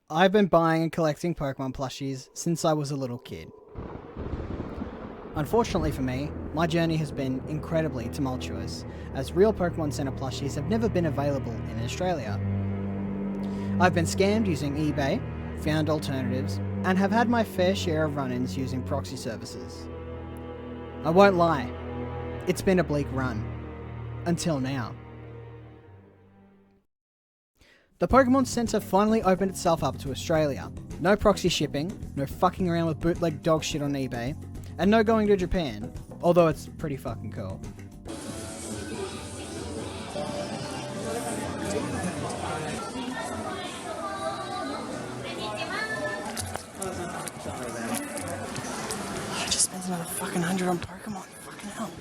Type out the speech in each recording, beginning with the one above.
I've been buying and collecting Pokemon plushies since I was a little kid. Unfortunately for me, my journey has been incredibly tumultuous, as real Pokemon Center plushies have never been available in Australia. I've been scammed using eBay, found alternatives, and have had my fair share of run-ins using proxy services. I won't lie, it's been a bleak run. Until now. The Pokemon Center finally opened itself up to Australia. No proxy shipping, no fucking around with bootleg dog shit on eBay, and no going to Japan, although it's pretty fucking cool. I just spent another fucking 100 on Pokemon, fucking hell.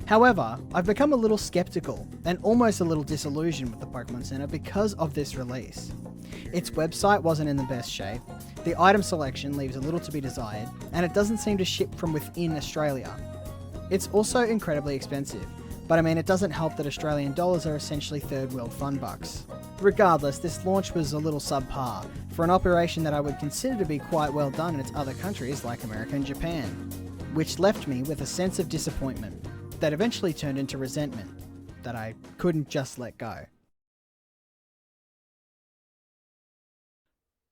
However, I've become a little skeptical and almost a little disillusioned with the Pokemon Center because of this release. Its website wasn't in the best shape, the item selection leaves a little to be desired, and it doesn't seem to ship from within Australia. It's also incredibly expensive, but I mean it doesn't help that Australian dollars are essentially third world fun bucks. Regardless, this launch was a little subpar for an operation that I would consider to be quite well done in its other countries like America and Japan, which left me with a sense of disappointment that eventually turned into resentment that I couldn't just let go.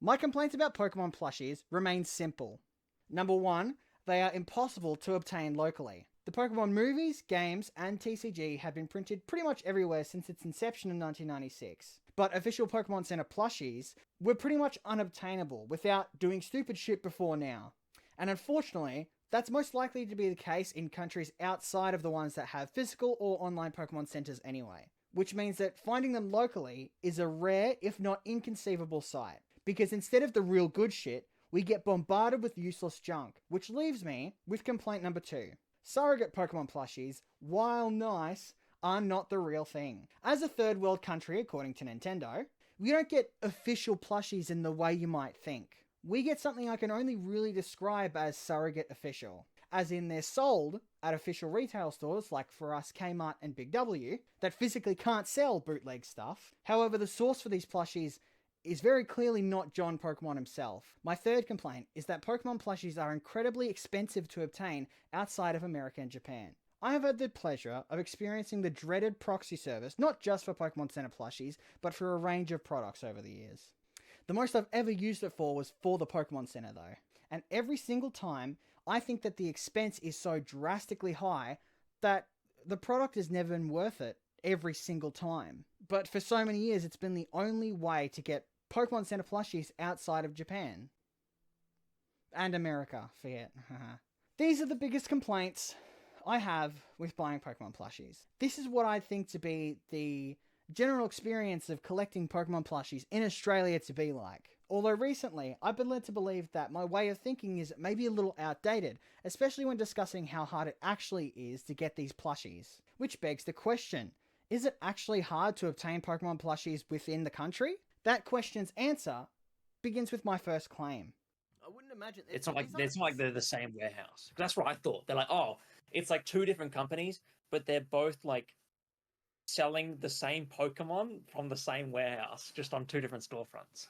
My complaints about Pokemon plushies remain simple. Number one, they are impossible to obtain locally. The Pokemon movies, games, and TCG have been printed pretty much everywhere since its inception in 1996. But official Pokemon Center plushies were pretty much unobtainable without doing stupid shit before now. And unfortunately, that's most likely to be the case in countries outside of the ones that have physical or online Pokemon centers anyway. Which means that finding them locally is a rare, if not inconceivable sight. Because instead of the real good shit, we get bombarded with useless junk. Which leaves me with complaint number 2. Surrogate Pokemon plushies, while nice, are not the real thing. As a third world country, according to Nintendo, we don't get official plushies in the way you might think. We get something I can only really describe as surrogate official. As in, they're sold at official retail stores like for us Kmart and Big W that physically can't sell bootleg stuff. However, the source for these plushies is very clearly not John Pokemon himself. My third complaint is that Pokemon plushies are incredibly expensive to obtain outside of America and Japan. I have had the pleasure of experiencing the dreaded proxy service, not just for Pokemon Center plushies, but for a range of products over the years. The most I've ever used it for was for the Pokemon Center though. And every single time, I think that the expense is so drastically high that the product has never been worth it every single time. But for so many years, it's been the only way to get Pokemon Center plushies outside of Japan. And America, forget. These are the biggest complaints I have with buying Pokemon plushies. This is what I think to be the general experience of collecting Pokemon plushies in Australia to be like. Although recently, I've been led to believe that my way of thinking is maybe a little outdated, especially when discussing how hard it actually is to get these plushies. Which begs the question, is it actually hard to obtain Pokemon plushies within the country? That question's answer begins with my first claim. I wouldn't imagine It's not like they're the same warehouse. That's what I thought. They're like, oh, it's like two different companies, but they're both like selling the same Pokemon from the same warehouse, just on two different storefronts.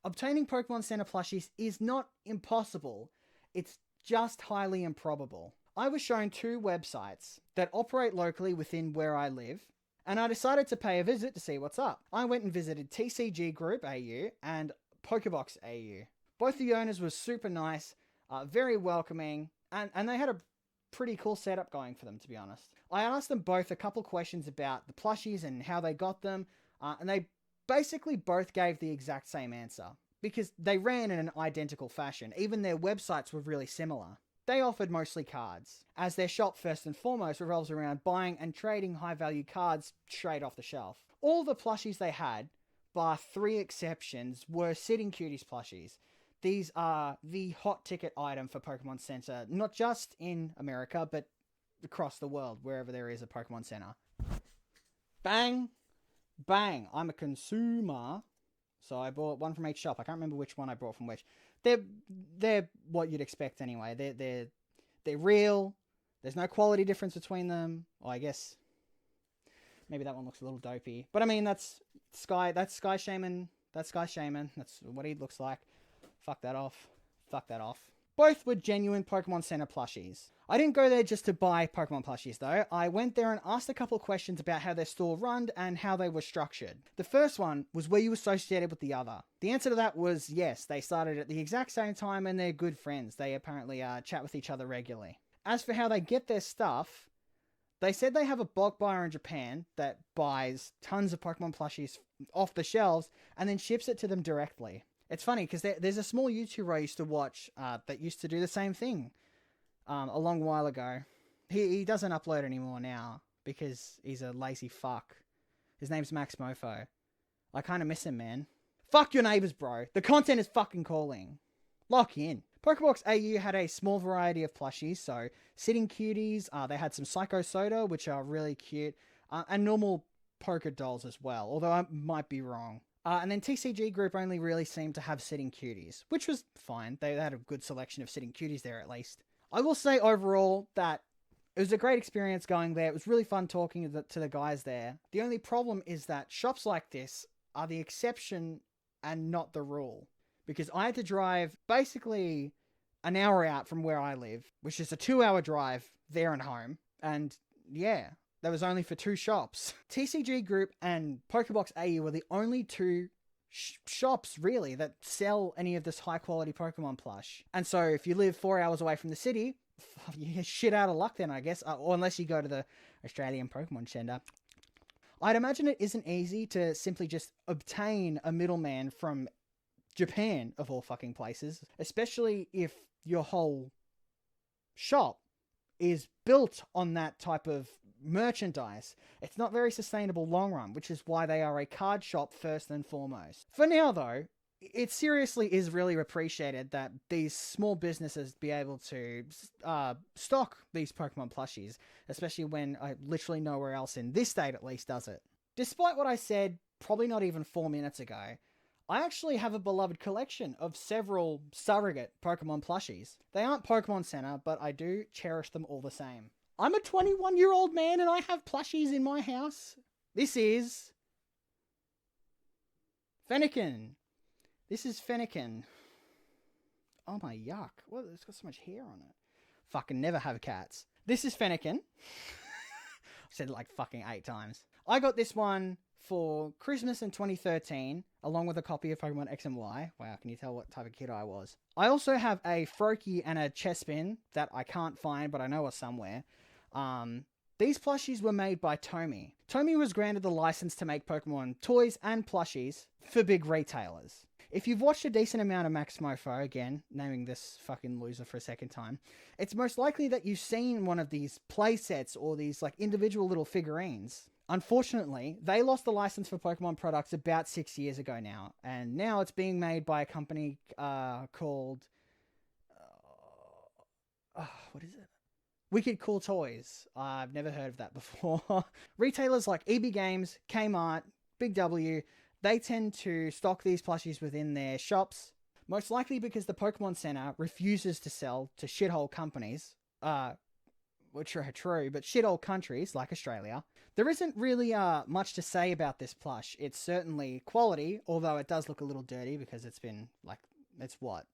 Obtaining Pokemon Center plushies is not impossible, it's just highly improbable. I was shown 2 websites that operate locally within where I live, and I decided to pay a visit to see what's up. I went and visited TCG Group AU and Pokebox AU. Both the owners were super nice, very welcoming, and they had a pretty cool setup going for them, to be honest. I asked them both a couple questions about the plushies and how they got them, and they basically both gave the exact same answer because they ran in an identical fashion. Even their websites were really similar. They offered mostly cards, as their shop first and foremost revolves around buying and trading high value cards straight off the shelf. All the plushies they had, bar 3 exceptions, were Sitting Cuties plushies. These are the hot ticket item for Pokemon Center, not just in America, but across the world, wherever there is a Pokemon Center. Bang! Bang! I'm a consumer, so I bought one from each shop. I can't remember which one I bought from which. They're what you'd expect anyway. They're real. There's no quality difference between them. Oh, I guess maybe that one looks a little dopey, but I mean that's Sky Shaman That's Sky Shaman. That's what he looks like. Fuck that off. Fuck that off. Both were genuine Pokemon Center plushies. I didn't go there just to buy Pokemon plushies though. I went there and asked a couple questions about how their store run and how they were structured. The first one was, were you associated with the other? The answer to that was yes. They started at the exact same time and they're good friends. They apparently chat with each other regularly. As for how they get their stuff, they said they have a bulk buyer in Japan that buys tons of Pokemon plushies off the shelves and then ships it to them directly. It's funny because there's a small YouTuber I used to watch that used to do the same thing a long while ago. He doesn't upload anymore now because he's a lazy fuck. His name's Max Mofo. I kind of miss him, man. Fuck your neighbors, bro. The content is fucking calling. Lock in. Pokébox AU had a small variety of plushies, so sitting cuties, they had some Psycho Soda, which are really cute, and normal poker dolls as well, although I might be wrong. And then TCG Group only really seemed to have sitting cuties, which was fine. They had a good selection of sitting cuties there at least. I will say overall that it was a great experience going there. It was really fun talking to the guys there. The only problem is that shops like this are the exception and not the rule. Because I had to drive basically an hour out from where I live, which is a 2-hour drive there and home. And yeah, that was only for 2 shops. TCG Group and Pokébox AU were the only 2 shops, really, that sell any of this high-quality Pokemon plush. And so if you live 4 hours away from the city, you're shit out of luck then, I guess. Or unless you go to the Australian Pokémon Center. I'd imagine it isn't easy to simply just obtain a middleman from Japan, of all fucking places, especially if your whole shop is built on that type of merchandise. It's not very sustainable long run, which is why they are a card shop first and foremost. For now though, it seriously is really appreciated that these small businesses be able to stock these Pokemon plushies, especially when literally nowhere else in this state at least does it. Despite what I said probably not even 4 minutes ago, I actually have a beloved collection of several surrogate Pokemon plushies. They aren't Pokemon Center, but I do cherish them all the same. I'm a 21-year-old man and I have plushies in my house. This is Fennekin. This is Fennekin. Oh my yuck. What? It's got so much hair on it. Fucking never have cats. This is Fennekin. I've said it like fucking 8 times. I got this one for Christmas in 2013, along with a copy of Pokemon X and Y. Wow, can you tell what type of kid I was? I also have a Froakie and a Chespin that I can't find, but I know are somewhere. These plushies were made by Tomy. Tomy was granted the license to make Pokemon toys and plushies for big retailers. If you've watched a decent amount of Max Mofo, again, naming this fucking loser for a second time, it's most likely that you've seen one of these play sets or these like individual little figurines. Unfortunately, they lost the license for Pokemon products about 6 years ago now, and now it's being made by a company called... what is it? Wicked Cool Toys. I've never heard of that before. Retailers like EB Games, Kmart, Big W, they tend to stock these plushies within their shops, most likely because the Pokemon Center refuses to sell to shithole companies, which are true, but shithole countries like Australia. There isn't really much to say about this plush. It's certainly quality, although it does look a little dirty because it's been, like, it's what?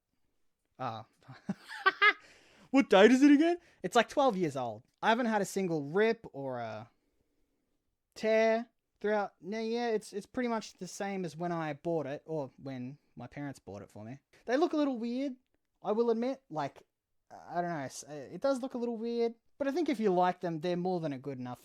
What date is it again? It's like 12 years old. I haven't had a single rip or a tear throughout. No, yeah, it's pretty much the same as when I bought it, or when my parents bought it for me. They look a little weird, I will admit. Like, I don't know, it does look a little weird, but I think if you like them, they're more than a good enough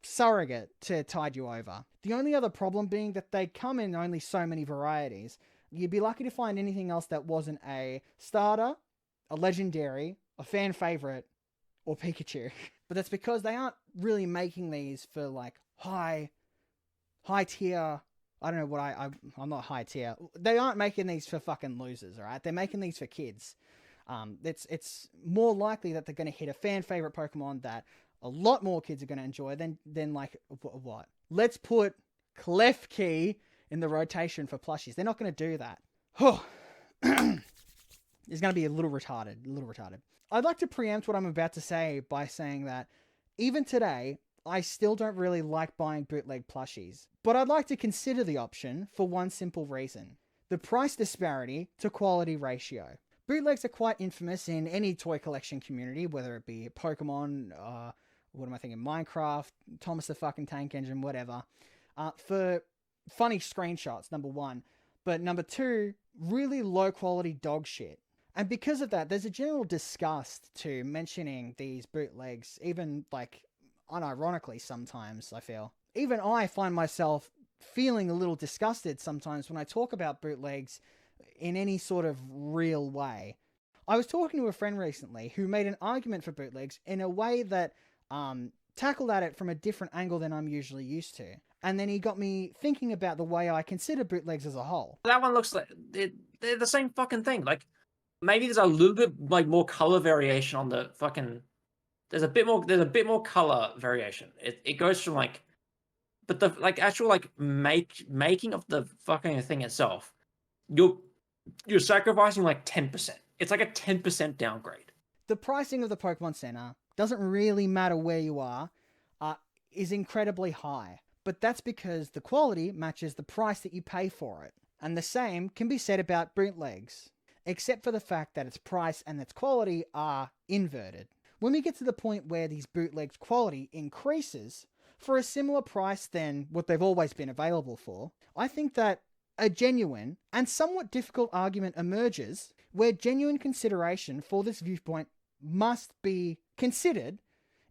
surrogate to tide you over. The only other problem being that they come in only so many varieties. You'd be lucky to find anything else that wasn't a starter, a legendary, a fan favorite, or Pikachu. But that's because they aren't really making these for like high tier. I don't know what I'm not high tier. They aren't making these for fucking losers, alright? They're making these for kids. It's more likely that they're going to hit a fan favorite Pokemon that a lot more kids are going to enjoy than like, what? Let's put Klefki in the rotation for plushies. They're not going to do that. It's going to be a little retarded. I'd like to preempt what I'm about to say by saying that even today, I still don't really like buying bootleg plushies. But I'd like to consider the option for one simple reason. The price disparity to quality ratio. Bootlegs are quite infamous in any toy collection community, whether it be Pokemon, what am I thinking, Minecraft, Thomas the fucking Tank Engine, whatever, for funny screenshots, number one. But number two, really low quality dog shit. And because of that, there's a general disgust to mentioning these bootlegs, even like unironically sometimes, I feel. Even I find myself feeling a little disgusted sometimes when I talk about bootlegs in any sort of real way. I was talking to a friend recently who made an argument for bootlegs in a way that tackled at it from a different angle than I'm usually used to. And then he got me thinking about the way I consider bootlegs as a whole. That one looks like they're the same fucking thing. Like maybe there's a little bit like more color variation on the fucking. There's a bit more color variation. It goes from like, but the like actual like making of the fucking thing itself, you're sacrificing like 10%. It's like a 10% downgrade. The pricing of the Pokemon Center doesn't really matter where you are, is incredibly high. But that's because the quality matches the price that you pay for it. And the same can be said about bootlegs, except for the fact that its price and its quality are inverted. When we get to the point where these bootlegs' quality increases for a similar price than what they've always been available for, I think that a genuine and somewhat difficult argument emerges where genuine consideration for this viewpoint must be considered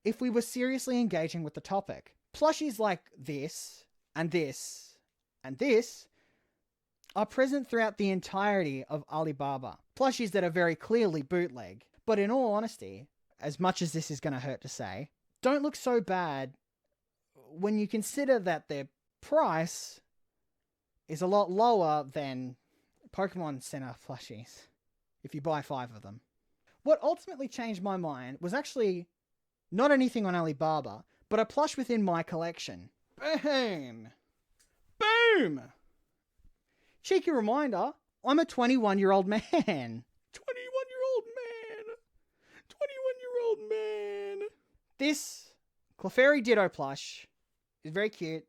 if we were seriously engaging with the topic. Plushies like this, and this, and this are present throughout the entirety of Alibaba. Plushies that are very clearly bootleg. But in all honesty, as much as this is going to hurt to say, don't look so bad when you consider that their price is a lot lower than Pokémon Center plushies if you buy 5 of them. What ultimately changed my mind was actually not anything on Alibaba, but a plush within my collection. Boom! Boom! Cheeky reminder, I'm a 21-year-old man. 21-year-old man! 21-year-old man! This Clefairy Ditto plush is very cute.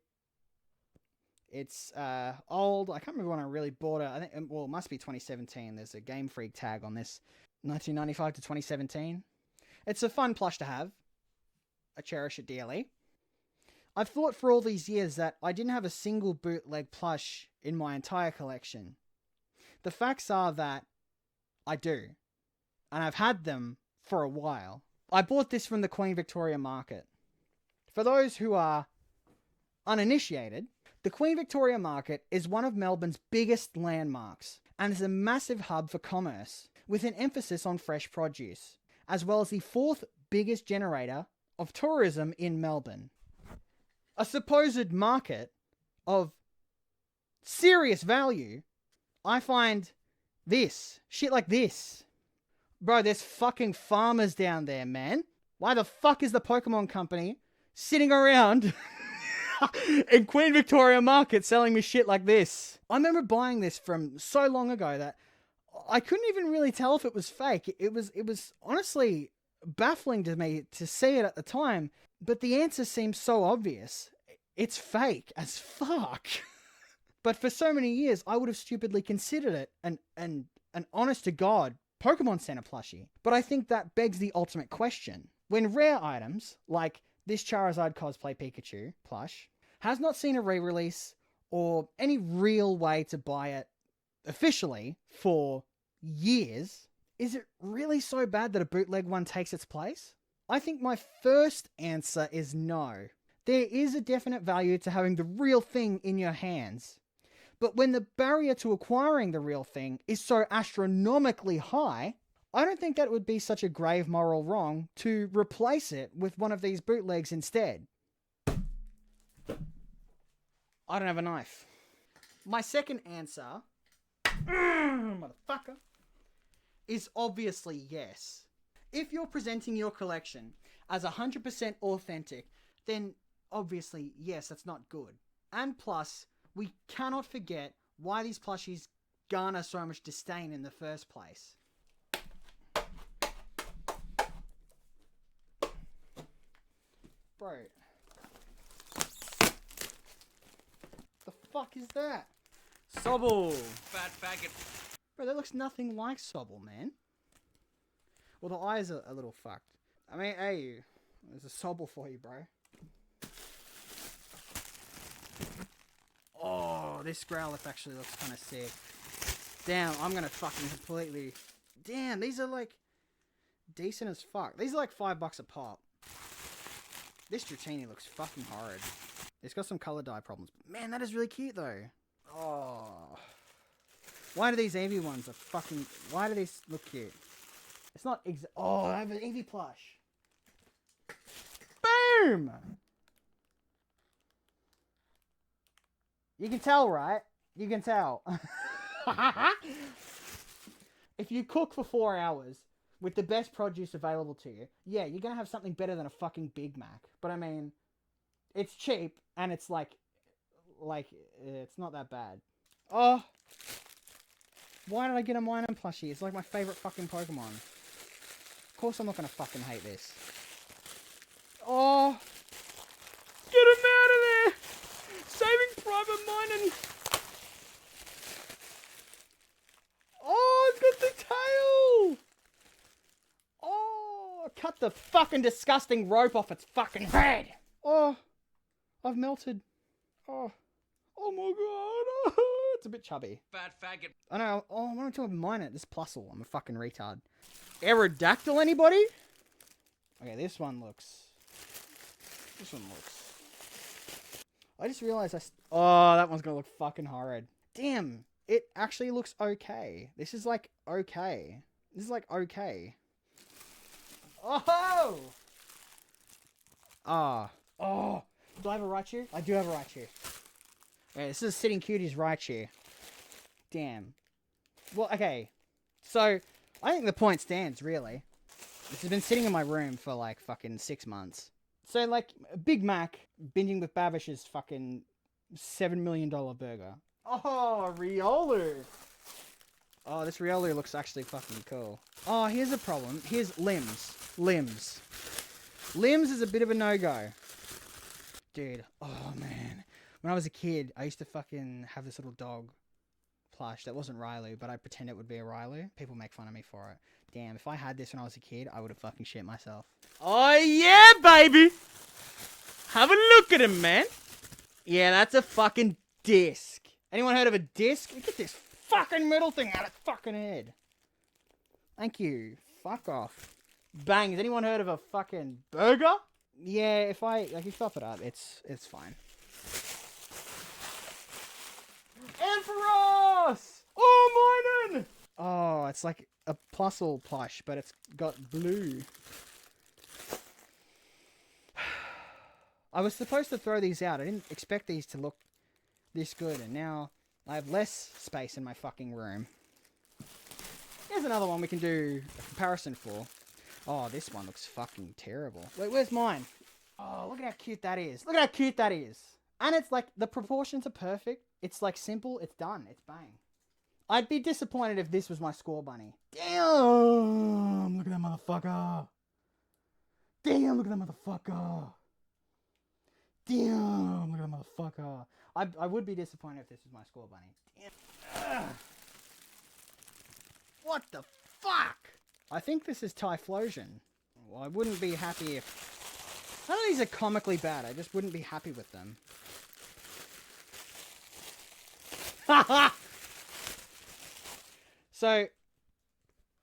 It's old. I can't remember when I really bought it. I think, well, it must be 2017. There's a Game Freak tag on this. 1995 to 2017. It's a fun plush to have. I cherish it dearly. I've thought for all these years that I didn't have a single bootleg plush in my entire collection. The facts are that I do. And I've had them for a while. I bought this from the Queen Victoria Market. For those who are uninitiated, the Queen Victoria Market is one of Melbourne's biggest landmarks and is a massive hub for commerce with an emphasis on fresh produce, as well as the 4th biggest generator of tourism in Melbourne. A supposed market of serious value, I find this, shit like this. Bro, there's fucking farmers down there, man. Why the fuck is the Pokemon Company sitting around in Queen Victoria Market selling me shit like this? I remember buying this from so long ago that I couldn't even really tell if it was fake. It was honestly baffling to me to see it at the time, but the answer seems so obvious. It's fake as fuck. But for so many years, I would have stupidly considered it an honest to God Pokemon Center plushie. But I think that begs the ultimate question. When rare items, like this Charizard cosplay Pikachu plush, has not seen a re-release or any real way to buy it officially for years, is it really so bad that a bootleg one takes its place? I think my first answer is no. There is a definite value to having the real thing in your hands. But when the barrier to acquiring the real thing is so astronomically high, I don't think that it would be such a grave moral wrong to replace it with one of these bootlegs instead. I don't have a knife. My second answer, motherfucker, is obviously yes. If you're presenting your collection as 100% authentic, then obviously, yes, that's not good. And plus, we cannot forget why these plushies garner so much disdain in the first place. Bro, fuck is that? Sobble. Fat faggot. Bro, that looks nothing like Sobble, man. Well, the eyes are a little fucked. I mean, hey, there's a Sobble for you, bro. Oh, this Growlithe actually looks kind of sick. Damn, I'm gonna fucking completely... Damn, these are like... decent as fuck. These are like $5 a pop. This Dratini looks fucking horrid. It's got some color dye problems. Man, that is really cute though. Oh. Why do these Eevee ones are fucking... Why do these look cute? It's not oh, I have an Eevee plush. Boom! You can tell, right? You can tell. If you cook for 4 hours with the best produce available to you, yeah, you're gonna have something better than a fucking Big Mac. But I mean, it's cheap and it's like, it's not that bad. Oh, why did I get a Minun plushie? It's like my favorite fucking Pokemon. Of course I'm not gonna fucking hate this. Oh, get him out of there! Saving Private Minun. Oh, it's got the tail! Oh, cut the fucking disgusting rope off its fucking head! Oh, I've melted. Oh, oh my god. Oh, it's a bit chubby. Fat faggot. I know. Oh, I want to mine it. This Plusle. I'm a fucking retard. Aerodactyl, anybody? Okay, this one looks... I just realized oh, that one's gonna look fucking horrid. Damn, it actually looks okay. This is like okay. This is like okay. Oh! Ah. Oh. Do I have a Raichu? I do have a Raichu. Okay, this is a Sitting Cuties Raichu. Damn. Well, okay. So, I think the point stands, really. This has been sitting in my room for like fucking 6 months. So, like, Big Mac binging with Babish's fucking $7 million burger. Oh, Riolu. Oh, this Riolu looks actually fucking cool. Oh, here's a problem. Here's Limbs. Limbs is a bit of a no-go. Dude, oh man. When I was a kid, I used to fucking have this little dog plush that wasn't Riolu, but I pretend it would be a Riolu. People make fun of me for it. Damn, if I had this when I was a kid, I would have fucking shit myself. Oh yeah, baby! Have a look at him, man. Yeah, that's a fucking disc. Anyone heard of a disc? Get this fucking metal thing out of fucking head. Thank you. Fuck off. Bang, has anyone heard of a fucking burger? Yeah, if you top it up, it's fine. Ampharos! Oh, Minun! Oh, it's like a Plusle plush, but it's got blue. I was supposed to throw these out. I didn't expect these to look this good, and now I have less space in my fucking room. Here's another one we can do a comparison for. Oh, this one looks fucking terrible. Wait, where's mine? Oh, look at how cute that is. Look at how cute that is. And it's like, the proportions are perfect. It's like simple. It's done. It's bang. I'd be disappointed if this was my score bunny. Damn! Look at that motherfucker. Damn, look at that motherfucker. Damn, look at that motherfucker. I would be disappointed if this was my score bunny. Damn. Ugh. What the fuck? I think this is Typhlosion. Well, I wouldn't be happy if... None of these are comically bad. I just wouldn't be happy with them. So,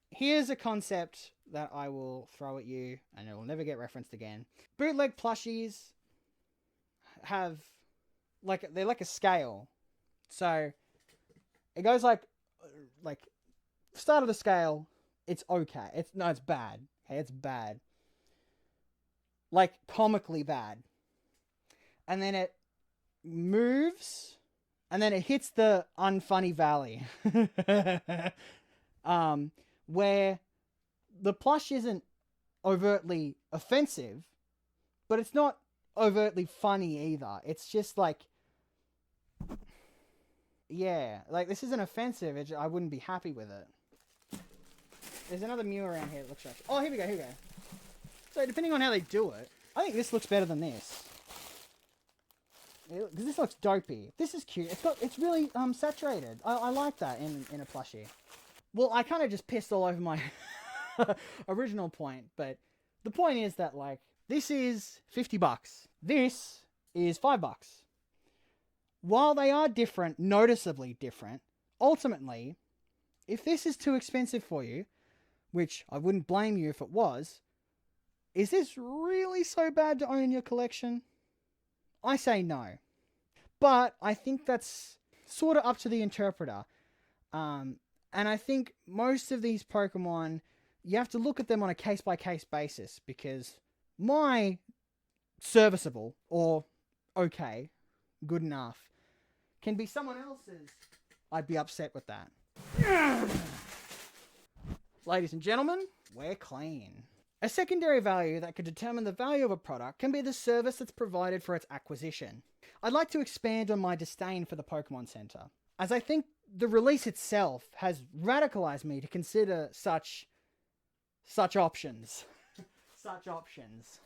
here's a concept that I will throw at you, and it will never get referenced again. Bootleg plushies have, like, they're like a scale. So, it goes like, start of the scale, it's okay. It's bad. Okay, it's bad. Like, comically bad. And then it moves, and then it hits the unfunny valley. Where the plush isn't overtly offensive, but it's not overtly funny either. It's just like, yeah, like, this isn't offensive. I wouldn't be happy with it. There's another Mew around here that looks like... Oh, here we go. So, depending on how they do it, I think this looks better than this. Because this looks dopey. This is cute. It's really saturated. I like that in a plushie. Well, I kind of just pissed all over my original point, but the point is that, like, this is $50. This is $5. While they are different, noticeably different, ultimately, if this is too expensive for you, which I wouldn't blame you if it was, is this really so bad to own in your collection? I say no. But I think that's sort of up to the interpreter. And I think most of these Pokemon, you have to look at them on a case-by-case basis, because my serviceable, or okay, good enough, can be someone else's. I'd be upset with that. Ladies and gentlemen, we're clean. A secondary value that could determine the value of a product can be the service that's provided for its acquisition. I'd like to expand on my disdain for the Pokémon Center, as I think the release itself has radicalized me to consider such options. Such options.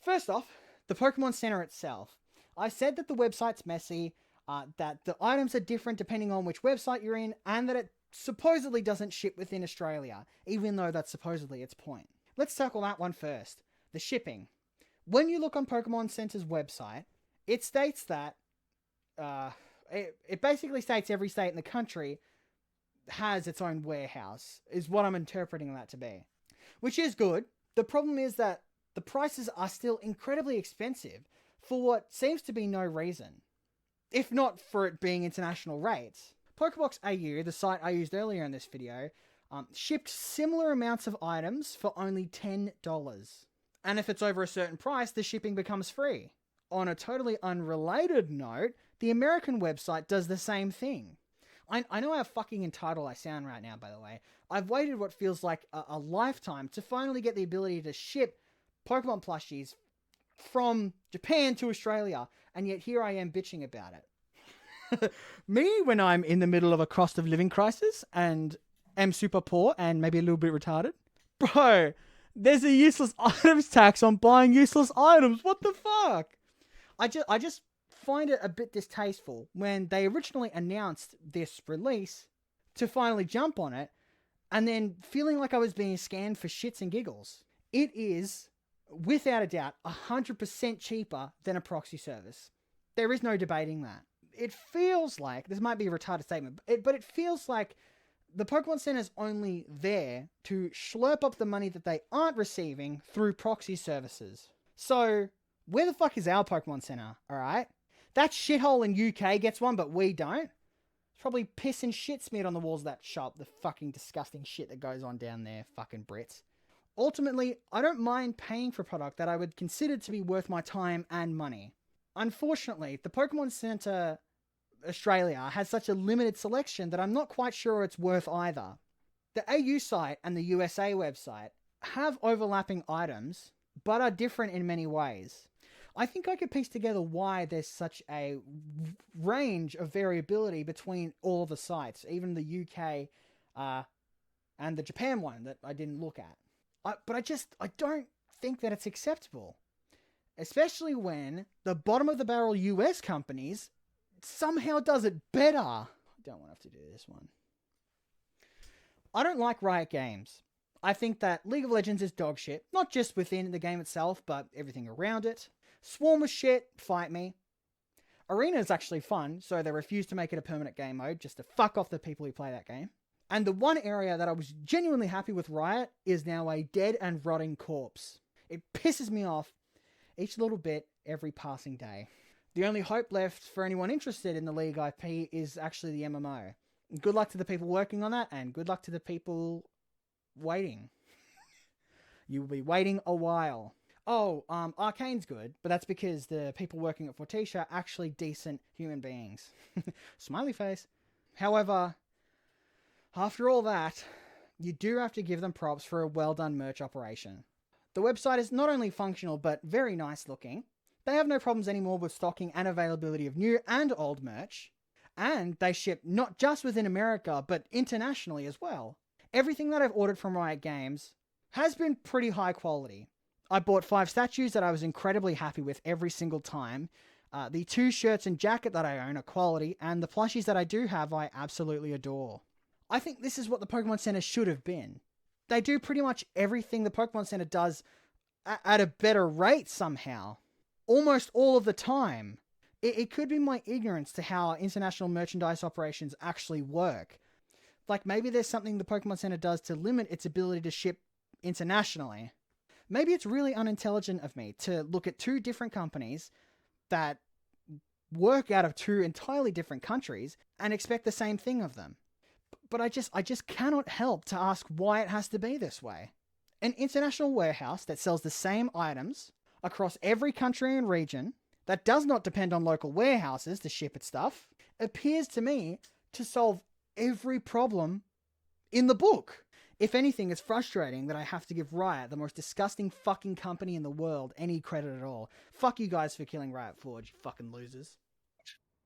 First off, the Pokémon Center itself. I said that the website's messy, that the items are different depending on which website you're in, and that it supposedly doesn't ship within Australia, even though that's supposedly its point. Let's tackle that one first. The shipping. When you look on Pokemon Center's website, it states that it basically states every state in the country has its own warehouse, is what I'm interpreting that to be. Which is good. The problem is that the prices are still incredibly expensive for what seems to be no reason, if not for it being international rates. Pokebox AU, the site I used earlier in this video, shipped similar amounts of items for only $10. And if it's over a certain price, the shipping becomes free. On a totally unrelated note, the American website does the same thing. I know how fucking entitled I sound right now, by the way. I've waited what feels like a lifetime to finally get the ability to ship Pokemon plushies from Japan to Australia, and yet here I am bitching about it. Me, when I'm in the middle of a cost of living crisis and am super poor and maybe a little bit retarded. Bro, there's a useless items tax on buying useless items. What the fuck? I just find it a bit distasteful when they originally announced this release to finally jump on it, and then feeling like I was being scanned for shits and giggles. It is, without a doubt, 100% cheaper than a proxy service. There is no debating that. It feels like, this might be a retarded statement, but it feels like the Pokemon Center's only there to slurp up the money that they aren't receiving through proxy services. So, where the fuck is our Pokemon Center, alright? That shithole in UK gets one, but we don't. It's probably piss and shit smeared on the walls of that shop, the fucking disgusting shit that goes on down there, fucking Brits. Ultimately, I don't mind paying for a product that I would consider to be worth my time and money. Unfortunately, the Pokemon Center Australia has such a limited selection that I'm not quite sure it's worth either. The AU site and the USA website have overlapping items, but are different in many ways. I think I could piece together why there's such a range of variability between all of the sites, even the UK and the Japan one that I didn't look at. But I don't think that it's acceptable. Especially when the bottom of the barrel US companies somehow does it better. I don't want to have to do this one. I don't like Riot Games. I think that League of Legends is dog shit, not just within the game itself, but everything around it. Swarm was shit, fight me. Arena is actually fun, so they refused to make it a permanent game mode just to fuck off the people who play that game. And the one area that I was genuinely happy with Riot is now a dead and rotting corpse. It pisses me off each little bit every passing day. The only hope left for anyone interested in the League IP is actually the MMO. Good luck to the people working on that, and good luck to the people waiting. You will be waiting a while. Oh, Arcane's good, but that's because the people working at Fortisha are actually decent human beings. Smiley face. However, after all that, you do have to give them props for a well-done merch operation. The website is not only functional, but very nice looking. They have no problems anymore with stocking and availability of new and old merch. And they ship not just within America, but internationally as well. Everything that I've ordered from Riot Games has been pretty high quality. I bought 5 statues that I was incredibly happy with every single time. The 2 shirts and jacket that I own are quality, and the plushies that I do have I absolutely adore. I think this is what the Pokemon Center should have been. They do pretty much everything the Pokemon Center does at a better rate somehow. Almost all of the time. It could be my ignorance to how international merchandise operations actually work. Like, maybe there's something the Pokemon Center does to limit its ability to ship internationally. Maybe it's really unintelligent of me to look at 2 different companies that work out of 2 entirely different countries and expect the same thing of them. But I just cannot help to ask why it has to be this way. An international warehouse that sells the same items across every country and region, that does not depend on local warehouses to ship its stuff, appears to me to solve every problem in the book. If anything, it's frustrating that I have to give Riot, the most disgusting fucking company in the world, any credit at all. Fuck you guys for killing Riot Forge, you fucking losers.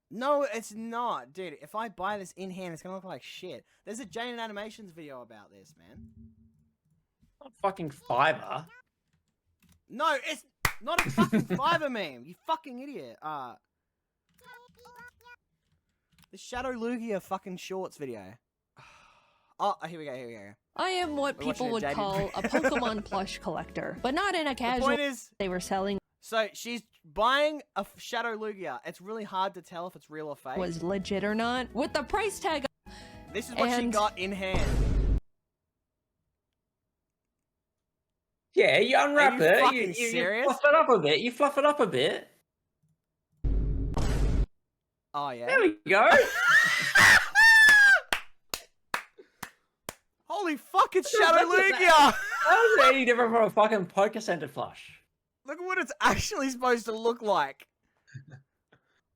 No, it's not, dude. If I buy this in hand, it's gonna look like shit. There's a Jane Animations video about this, man. Not fucking Fiverr. No, it's not a fucking Fiverr meme. You fucking idiot. The Shadow Lugia fucking shorts video. Oh, here we go. I am what We're people watching would a call a Pokemon plush collector, but not in a The casual. point is, They were selling so she's buying a Shadow Lugia. It's really hard to tell if it's real or fake. was legit or not with the price tag. This is what she and- got in hand. Yeah, you unwrap you it. fucking You serious? fluff it up a bit. You fluff it up a bit. Oh yeah. There we go. Holy fuck! It's That's- Shadow that's- Lugia. How is it any different from a fucking Poké Center flush? Look at what it's actually supposed to look like.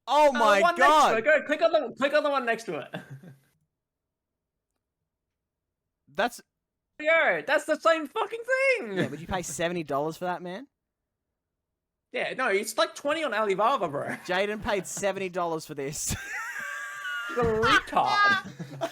Oh The my one god! Next to it. Go click on the one next to it. That's Yo, that's the same fucking thing. yeah. Would you pay $70 for that, man? Yeah, no, it's like 20 on Alibaba, bro. Jaden paid $70 for this. He's a retard.